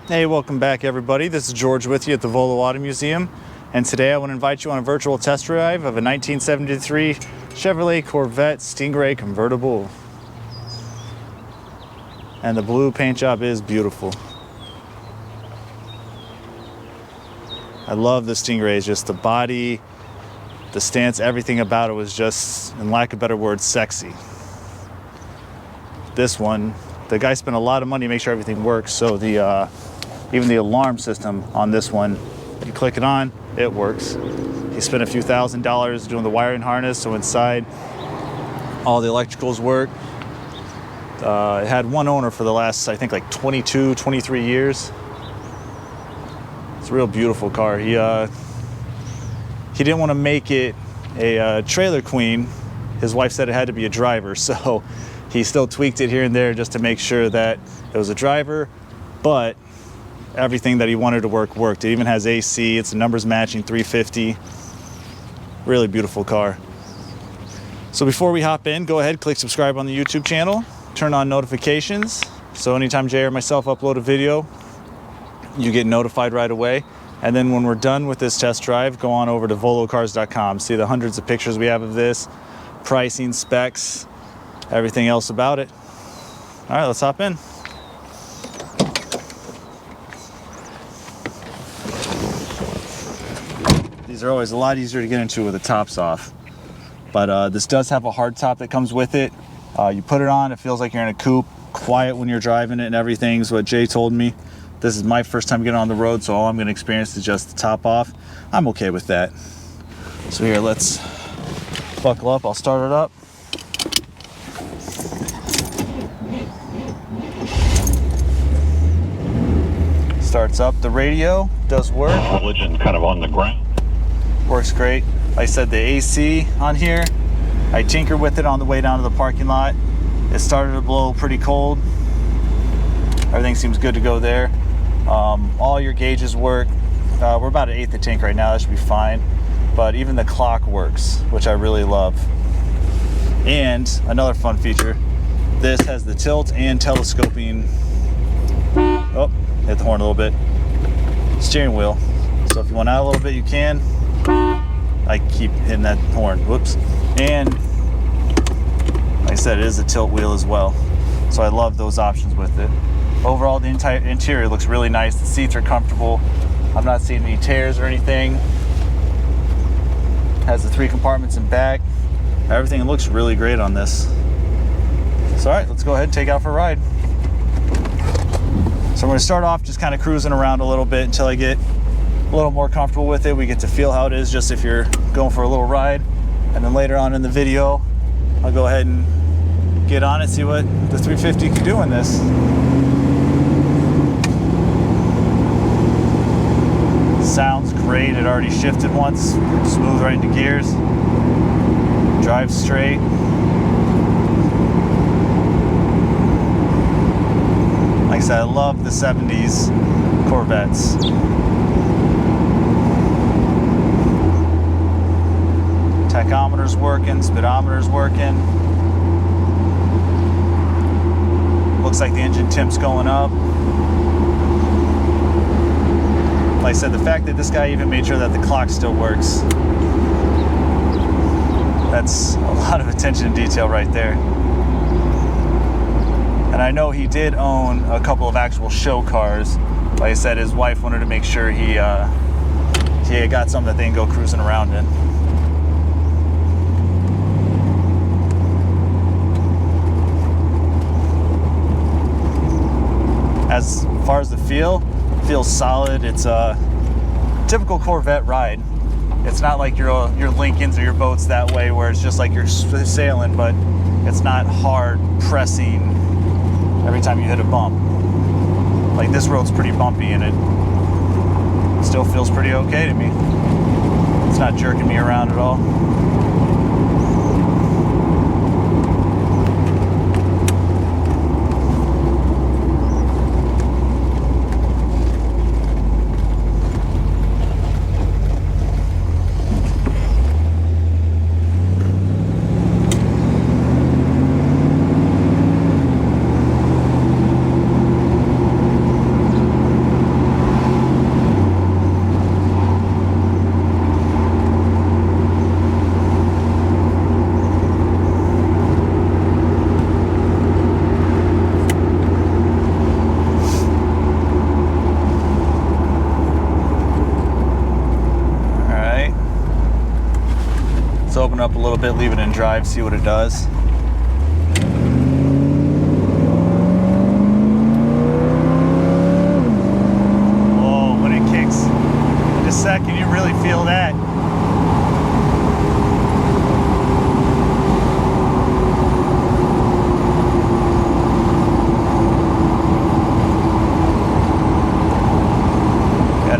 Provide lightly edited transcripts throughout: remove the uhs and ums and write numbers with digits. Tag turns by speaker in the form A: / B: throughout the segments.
A: Hey, welcome back everybody. This is George with you at the Volo Auto Museum, and today I want to invite you on a virtual test drive of a 1973 Chevrolet Corvette Stingray convertible. And the blue paint job is beautiful. I love the Stingrays, just the body, the stance, everything about it was just, in lack of better words, sexy. This one, the guy spent a lot of money to make sure everything works, so even the alarm system on this one, you click it on, it works. He spent a few $1,000s doing the wiring harness, so inside all the electricals work. It had one owner for the last, I think, like 22, 23 years. It's a real beautiful car. He didn't want to make it a trailer queen. His wife said it had to be a driver, so he still tweaked it here and there just to make sure that it was a driver, but everything that he wanted to work worked. It even has AC, it's a numbers matching 350. Really beautiful car. So before we hop in, go ahead, click subscribe on the YouTube channel, turn on notifications, so anytime Jay or myself upload a video, you get notified right away. And then when we're done with this test drive, go on over to volocars.com, see the hundreds of pictures we have of this, pricing, specs, everything else about it. All right, let's hop in. These are always a lot easier to get into with the tops off, but this does have a hard top that comes with it. You put it on, it feels like you're in a coupe, quiet when you're driving it and everything is what Jay told me. This is my first time getting on the road, so all I'm going to experience is just the top off. I'm okay with that. So here, let's buckle up. I'll start it up. Starts up. The radio does work.
B: Religion kind of on the ground.
A: Works great. Like I said, the AC on here, I tinkered with it on the way down to the parking lot. It started to blow pretty cold. Everything seems good to go there. All your gauges work. We're about 1/8 of tank right now. That should be fine. But even the clock works, which I really love. And another fun feature, this has the tilt and telescoping. Oh, hit the horn a little bit. Steering wheel. So if you want out a little bit, you can. I keep hitting that horn. Whoops. And like I said, it is a tilt wheel as well. So I love those options with it. Overall, the entire interior looks really nice. The seats are comfortable. I'm not seeing any tears or anything. Has the 3 compartments in back. Everything looks really great on this. So all right, let's go ahead and take out for a ride. So I'm going to start off just kind of cruising around a little bit until I get a little more comfortable with it. We get to feel how it is just if you're going for a little ride. And then later on in the video, I'll go ahead and get on it, see what the 350 can do in this. Sounds great. It already shifted once. Smooth right into gears. Drives straight. Like I said, I love the 70s Corvettes. Tachometer's working, speedometer's working. Looks like the engine temp's going up. Like I said, the fact that this guy even made sure that the clock still works, that's a lot of attention to detail right there. And I know he did own a couple of actual show cars. Like I said, his wife wanted to make sure he got something that they can go cruising around in. As far as the feel, it feels solid. It's a typical Corvette ride. It's not like your Lincolns or your boats that way where it's just like you're sailing, but it's not hard pressing every time you hit a bump. Like this road's pretty bumpy and it still feels pretty okay to me. It's not jerking me around at all. little bit, leave it in drive, see what it does. Whoa, when it kicks in a second, you really feel that.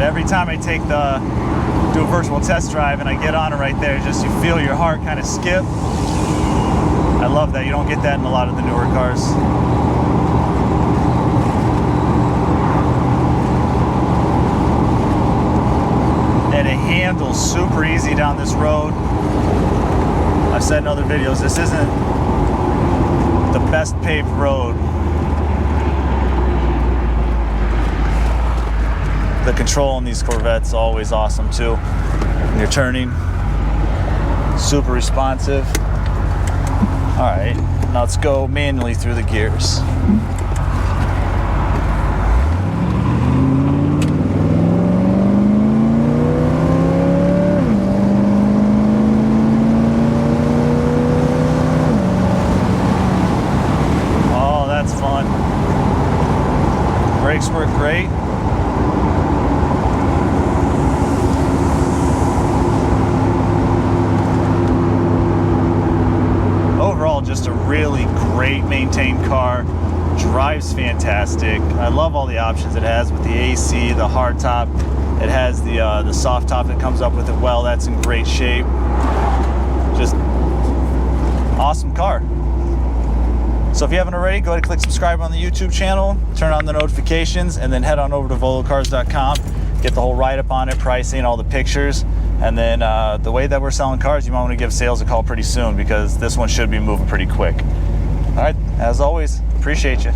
A: Every time I do a virtual test drive and I get on it right there, just you feel your heart kind of skip. I love that. You don't get that in a lot of the newer cars. And it handles super easy down this road. I've said in other videos, this isn't the best paved road. The control on these Corvettes is always awesome too. When you're turning, super responsive. All right, now let's go manually through the gears. Oh, that's fun. Brakes work great. Overall, just a really great maintained car. Drives fantastic. I love all the options it has with the AC, the hard top. It has the soft top that comes up with it. Well, that's in great shape. Just awesome car. So if you haven't already, go ahead and click subscribe on the YouTube channel, turn on the notifications, and then head on over to volocars.com. Get the whole write-up on it, pricing, all the pictures. And then the way that we're selling cars, you might want to give sales a call pretty soon because this one should be moving pretty quick. All right, as always, appreciate you.